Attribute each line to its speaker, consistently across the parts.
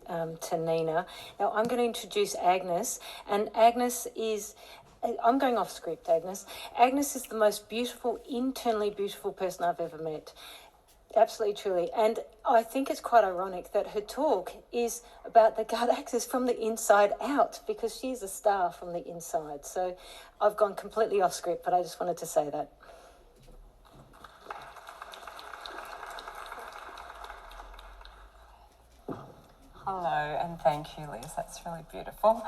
Speaker 1: to Nina. Now I'm going to introduce Agnes, and Agnes is, I'm going off script, Agnes. Agnes is the most beautiful, internally beautiful person I've ever met. Absolutely, truly. And I think it's quite ironic that her talk is about the gut axis from the inside out, because she's a star from the inside. So I've gone completely off script, but I just wanted to say that.
Speaker 2: Hello, and thank you, Liz. That's really beautiful.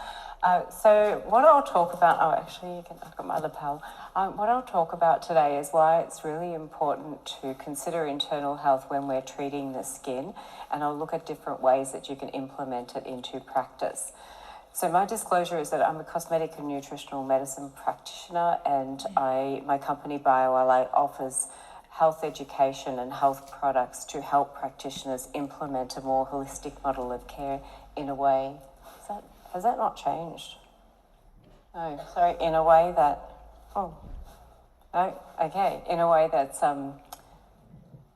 Speaker 2: So what I'll talk about, I've got my other pal. What I'll talk about today is why it's really important to consider internal health when we're treating the skin, and I'll look at different ways that you can implement it into practice. So my disclosure is that I'm a cosmetic and nutritional medicine practitioner, and my company Bio-Alai offers health education and health products to help practitioners implement a more holistic model of care in a way. Has that not changed? No, sorry, in a way that, in a way that's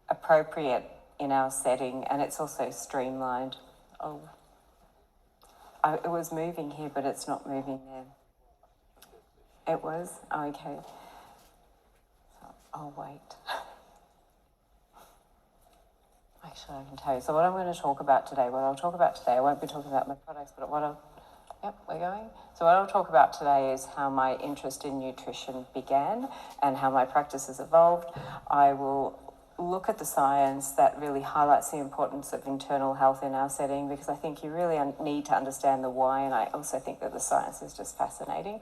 Speaker 2: appropriate in our setting, and it's also streamlined. It was moving here, but it's not moving there. It was? Okay. I'll wait. Actually, I can tell you. So what I'm going to talk about today, I won't be talking about my products, but we're going. So what I'll talk about today is how my interest in nutrition began and how my practice has evolved. I will look at the science that really highlights the importance of internal health in our setting, because I think you really need to understand the why, and I also think that the science is just fascinating.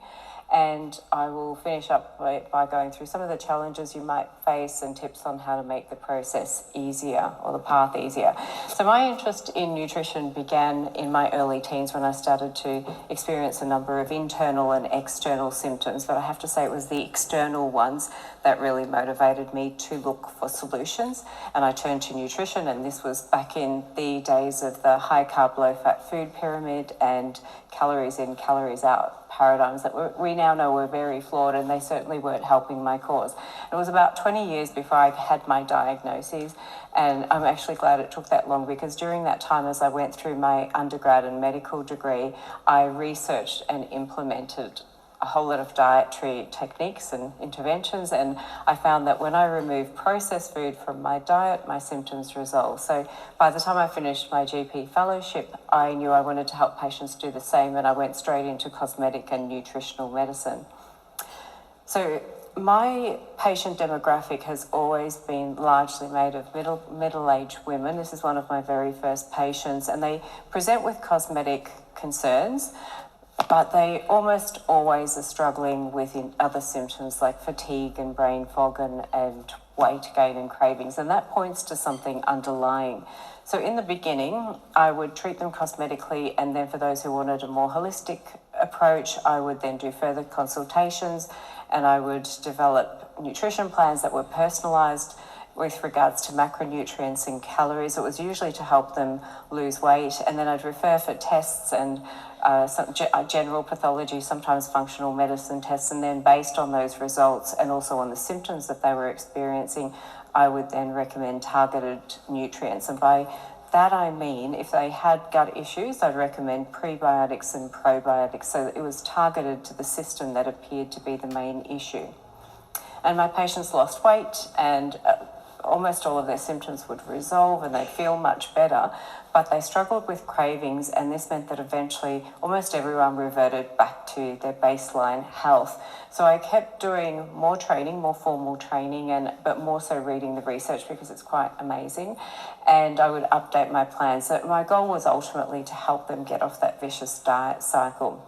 Speaker 2: And I will finish up by going through some of the challenges you might face and tips on how to make the process easier, or the path easier. So my interest in nutrition began in my early teens when I started to experience a number of internal and external symptoms, but I have to say it was the external ones that really motivated me to look for solutions. And I turned to nutrition, and this was back in the days of the high carb, low fat food pyramid and calories in, calories out paradigms that we now know were very flawed, and they certainly weren't helping my cause. It was about 20 years before I had my diagnoses, and I'm actually glad it took that long, because during that time, as I went through my undergrad and medical degree, I researched and implemented a whole lot of dietary techniques and interventions, and I found that when I removed processed food from my diet, my symptoms resolved. So by the time I finished my GP fellowship, I knew I wanted to help patients do the same, and I went straight into cosmetic and nutritional medicine. So my patient demographic has always been largely made of middle-aged women. This is one of my very first patients, and they present with cosmetic concerns, but they almost always are struggling with other symptoms like fatigue and brain fog and weight gain and cravings, and that points to something underlying. So in the beginning, I would treat them cosmetically, and then for those who wanted a more holistic approach, I would then do further consultations, and I would develop nutrition plans that were personalised with regards to macronutrients and calories. It was usually to help them lose weight, and then I'd refer for tests and some general pathology, sometimes functional medicine tests, and then based on those results and also on the symptoms that they were experiencing, I would then recommend targeted nutrients. And by that I mean, if they had gut issues, I'd recommend prebiotics and probiotics, so that it was targeted to the system that appeared to be the main issue. And my patients lost weight, and almost all of their symptoms would resolve and they'd feel much better, but they struggled with cravings, and this meant that eventually almost everyone reverted back to their baseline health. So I kept doing more training, more formal training, but more so reading the research, because it's quite amazing, and I would update my plans. So my goal was ultimately to help them get off that vicious diet cycle.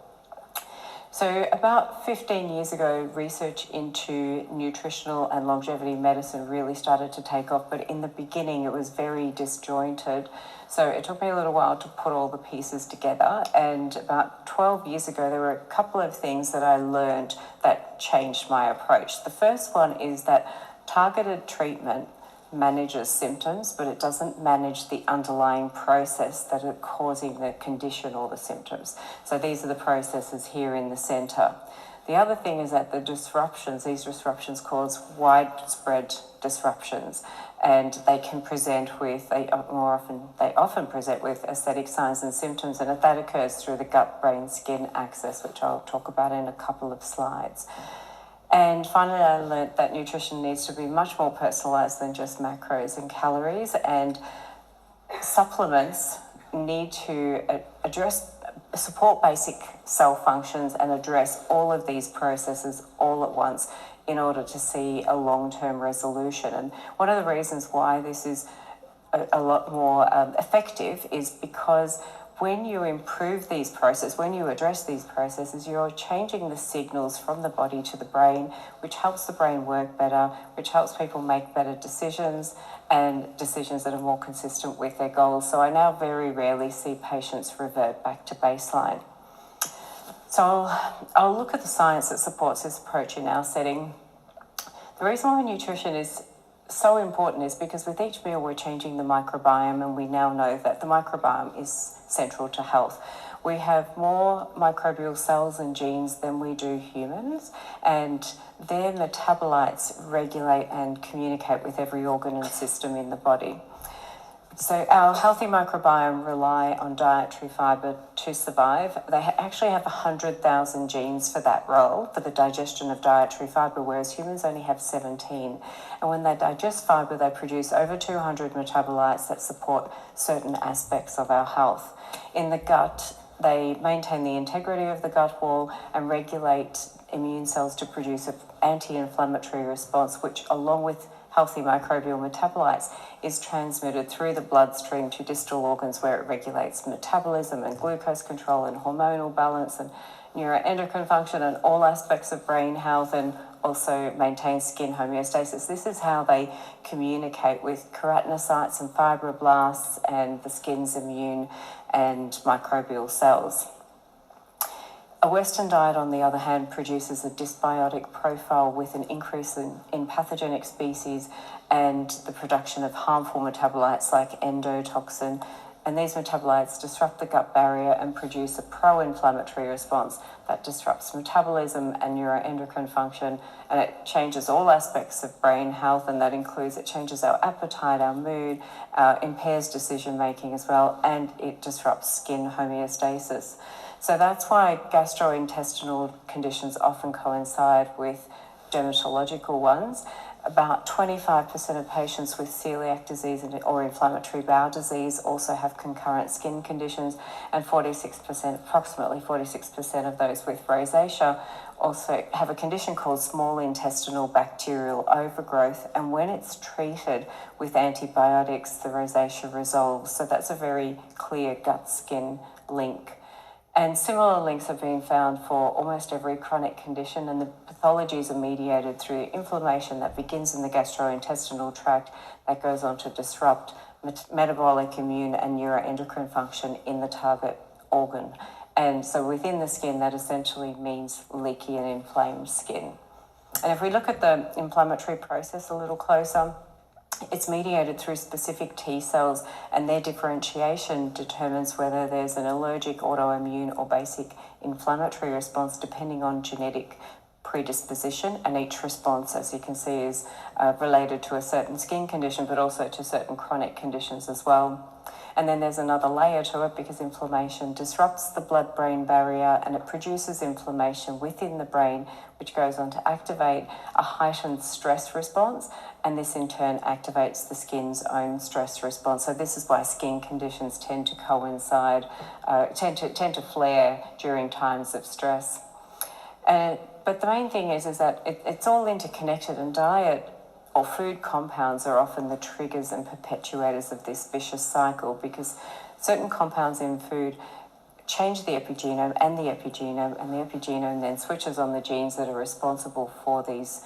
Speaker 2: So about 15 years ago, research into nutritional and longevity medicine really started to take off, but in the beginning it was very disjointed. So it took me a little while to put all the pieces together, and about 12 years ago there were a couple of things that I learned that changed my approach. The first one is that targeted treatment manages symptoms, but it doesn't manage the underlying process that are causing the condition or the symptoms. So these are the processes here in the centre. The other thing is that these disruptions cause widespread disruptions, and they can present with, they often present with aesthetic signs and symptoms, and that occurs through the gut-brain-skin axis, which I'll talk about in a couple of slides. And finally, I learnt that nutrition needs to be much more personalised than just macros and calories, and supplements need to support basic cell functions and address all of these processes all at once in order to see a long-term resolution. And one of the reasons why this is a lot more effective is because when you improve these processes, when you address these processes, you're changing the signals from the body to the brain, which helps the brain work better, which helps people make better decisions and decisions that are more consistent with their goals. So I now very rarely see patients revert back to baseline. So I'll look at the science that supports this approach in our setting. The reason why nutrition is so important is because with each meal we're changing the microbiome, and we now know that the microbiome is central to health. We have more microbial cells and genes than we do humans, and their metabolites regulate and communicate with every organ and system in the body. So our healthy microbiome rely on dietary fibre to survive. They actually have 100,000 genes for that role, for the digestion of dietary fibre, whereas humans only have 17. And when they digest fibre, they produce over 200 metabolites that support certain aspects of our health. In the gut, they maintain the integrity of the gut wall and regulate immune cells to produce an anti-inflammatory response, which, along with healthy microbial metabolites, is transmitted through the bloodstream to distal organs, where it regulates metabolism and glucose control and hormonal balance and neuroendocrine function and all aspects of brain health, and also maintains skin homeostasis. This is how they communicate with keratinocytes and fibroblasts and the skin's immune and microbial cells. A Western diet, on the other hand, produces a dysbiotic profile with an increase in pathogenic species and the production of harmful metabolites like endotoxin. And these metabolites disrupt the gut barrier and produce a pro-inflammatory response that disrupts metabolism and neuroendocrine function, and it changes all aspects of brain health, and that includes, it changes our appetite, our mood, impairs decision making as well, and it disrupts skin homeostasis. So that's why gastrointestinal conditions often coincide with dermatological ones. About 25% of patients with celiac disease or inflammatory bowel disease also have concurrent skin conditions, and approximately 46% of those with rosacea also have a condition called small intestinal bacterial overgrowth, and when it's treated with antibiotics, the rosacea resolves. So that's a very clear gut-skin link. And similar links have been found for almost every chronic condition, and the pathologies are mediated through inflammation that begins in the gastrointestinal tract that goes on to disrupt metabolic, immune and neuroendocrine function in the target organ. And so within the skin, that essentially means leaky and inflamed skin. And if we look at the inflammatory process a little closer, it's mediated through specific T cells, and their differentiation determines whether there's an allergic, autoimmune or basic inflammatory response depending on genetic predisposition, and each response, as you can see, is related to a certain skin condition but also to certain chronic conditions as well. And then there's another layer to it, because inflammation disrupts the blood-brain barrier and it produces inflammation within the brain, which goes on to activate a heightened stress response, and this in turn activates the skin's own stress response. So this is why skin conditions tend to coincide, tend to flare during times of stress. But the main thing is that it's all interconnected, and diet or food compounds are often the triggers and perpetuators of this vicious cycle, because certain compounds in food change the epigenome, and the epigenome then switches on the genes that are responsible for these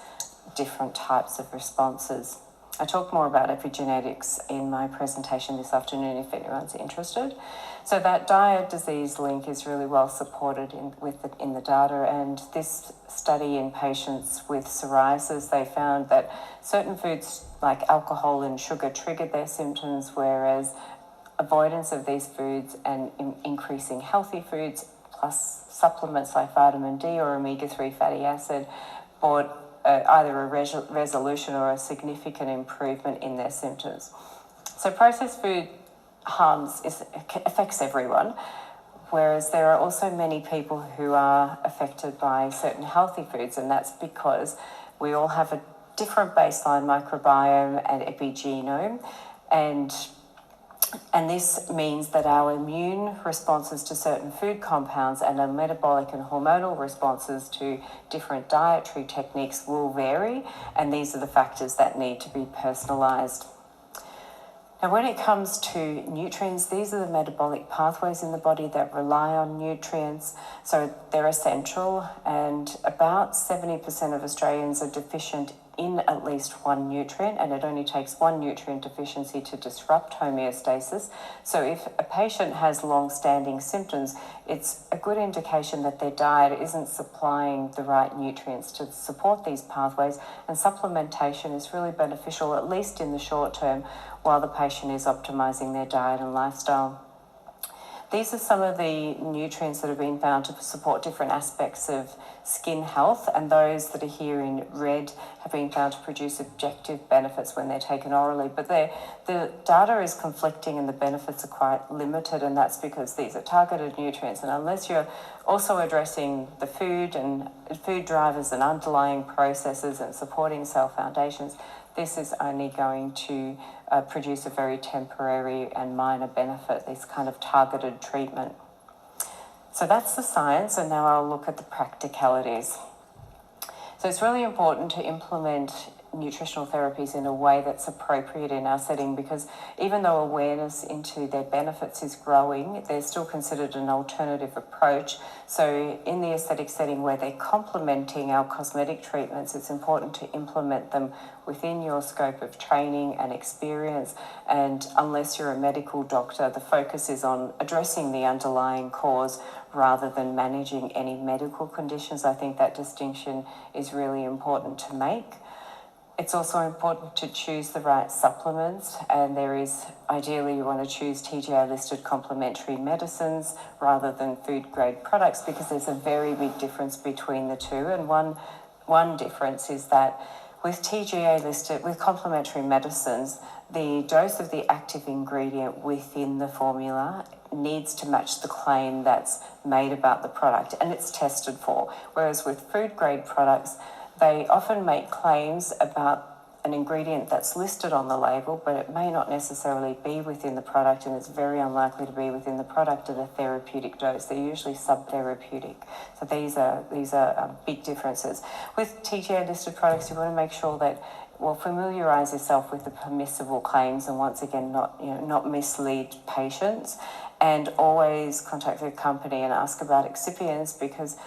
Speaker 2: different types of responses. I talk more about epigenetics in my presentation this afternoon if anyone's interested. So that diet-disease link is really well supported in the data, and this study in patients with psoriasis, they found that certain foods like alcohol and sugar triggered their symptoms, whereas avoidance of these foods and increasing healthy foods, plus supplements like vitamin D or omega-3 fatty acid brought either a resolution or a significant improvement in their symptoms. So processed food affects everyone, whereas there are also many people who are affected by certain healthy foods, and that's because we all have a different baseline microbiome and epigenome, and this means that our immune responses to certain food compounds and our metabolic and hormonal responses to different dietary techniques will vary, and these are the factors that need to be personalised. Now, when it comes to nutrients, these are the metabolic pathways in the body that rely on nutrients, so they're essential, and about 70% of Australians are deficient in at least one nutrient, and it only takes one nutrient deficiency to disrupt homeostasis. So if a patient has long-standing symptoms, it's a good indication that their diet isn't supplying the right nutrients to support these pathways, and supplementation is really beneficial, at least in the short term, while the patient is optimising their diet and lifestyle. These are some of the nutrients that have been found to support different aspects of skin health, and those that are here in red have been found to produce objective benefits when they're taken orally. But the data is conflicting and the benefits are quite limited, and that's because these are targeted nutrients, and unless you're also addressing the food and food drivers and underlying processes and supporting cell foundations, this is only going to produce a very temporary and minor benefit, this kind of targeted treatment. So that's the science, and now I'll look at the practicalities. So it's really important to implement nutritional therapies in a way that's appropriate in our setting, because even though awareness into their benefits is growing, they're still considered an alternative approach. So in the aesthetic setting where they're complementing our cosmetic treatments, it's important to implement them within your scope of training and experience. And unless you're a medical doctor, the focus is on addressing the underlying cause rather than managing any medical conditions. I think that distinction is really important to make. It's also important to choose the right supplements, and ideally you want to choose TGA listed complementary medicines rather than food grade products, because there's a very big difference between the two. And one difference is that with TGA listed, with complementary medicines, the dose of the active ingredient within the formula needs to match the claim that's made about the product, and it's tested for. Whereas with food grade products, they often make claims about an ingredient that's listed on the label, but it may not necessarily be within the product, and it's very unlikely to be within the product at a therapeutic dose. They're usually subtherapeutic. So these are big differences. With TGA listed products, you want to make sure that, familiarise yourself with the permissible claims, and once again, not mislead patients, and always contact the company and ask about excipients, because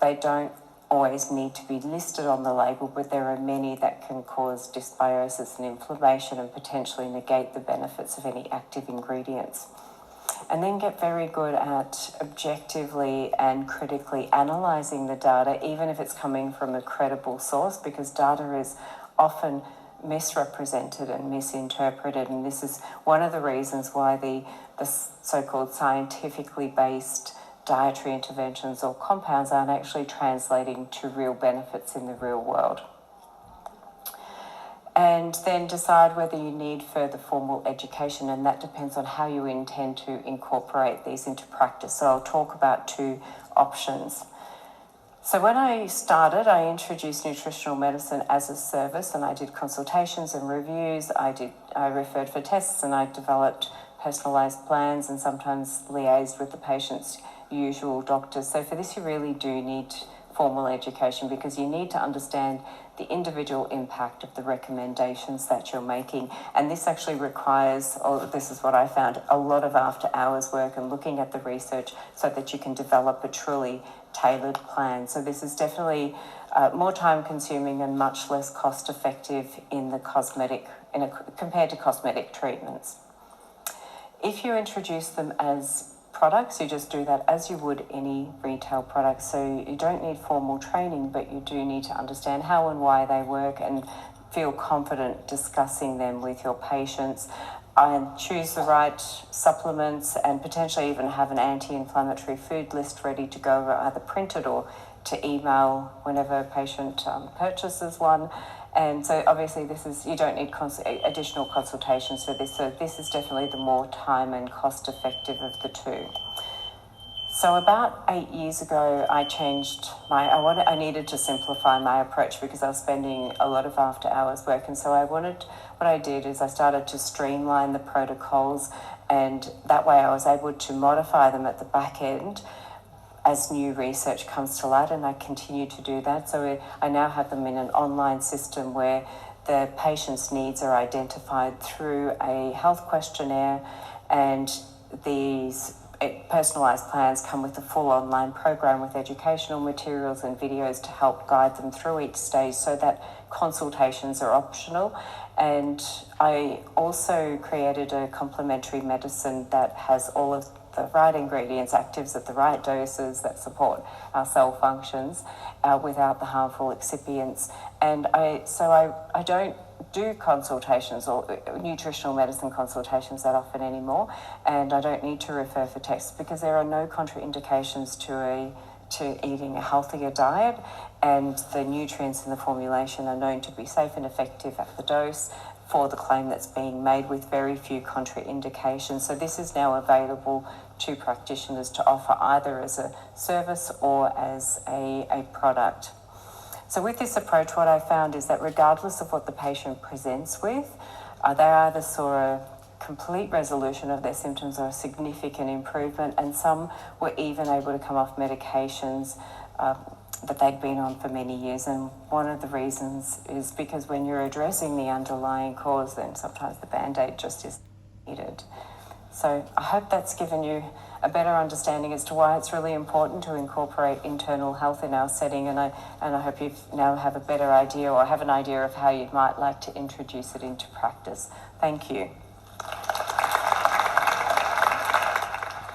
Speaker 2: they don't always need to be listed on the label, but there are many that can cause dysbiosis and inflammation and potentially negate the benefits of any active ingredients. And then get very good at objectively and critically analysing the data, even if it's coming from a credible source, because data is often misrepresented and misinterpreted, and this is one of the reasons why the so-called scientifically based dietary interventions or compounds aren't actually translating to real benefits in the real world. And then decide whether you need further formal education, and that depends on how you intend to incorporate these into practice. So I'll talk about two options. So when I started, I introduced nutritional medicine as a service, and I did consultations and reviews. I referred for tests, and I developed personalised plans and sometimes liaised with the patient's usual doctors. So for this, you really do need formal education, because you need to understand the individual impact of the recommendations that you're making. And this actually requires, this is what I found, a lot of after hours work and looking at the research so that you can develop a truly tailored plan. So this is definitely more time consuming and much less cost effective compared to cosmetic treatments. If you introduce them as products, you just do that as you would any retail product. So you don't need formal training, but you do need to understand how and why they work and feel confident discussing them with your patients. and choose the right supplements and potentially even have an anti-inflammatory food list ready to go, either printed or to email whenever a patient purchases one. And so obviously you don't need additional consultations for this. So this is definitely the more time and cost effective of the two. So about 8 years ago, I changed I needed to simplify my approach because I was spending a lot of after hours work. And so what I did is I started to streamline the protocols, and that way I was able to modify them at the back end as new research comes to light, and I continue to do that. So I now have them in an online system where the patient's needs are identified through a health questionnaire, and these personalised plans come with a full online program with educational materials and videos to help guide them through each stage, so that consultations are optional. And I also created a complementary medicine that has all of the right ingredients, actives at the right doses that support our cell functions without the harmful excipients. And I don't do consultations or nutritional medicine consultations that often anymore, and I don't need to refer for tests because there are no contraindications to eating a healthier diet, and the nutrients in the formulation are known to be safe and effective at the dose for the claim that's being made, with very few contraindications. So this is now available to practitioners to offer either as a service or as a product. So with this approach, what I found is that regardless of what the patient presents with, they either saw a complete resolution of their symptoms or a significant improvement, and some were even able to come off medications that they'd been on for many years. And one of the reasons is because when you're addressing the underlying cause, then sometimes the Band-Aid just is needed. So I hope that's given you a better understanding as to why it's really important to incorporate internal health in our setting, and I hope you now have a better idea, or have an idea of how you might like to introduce it into practice. Thank you.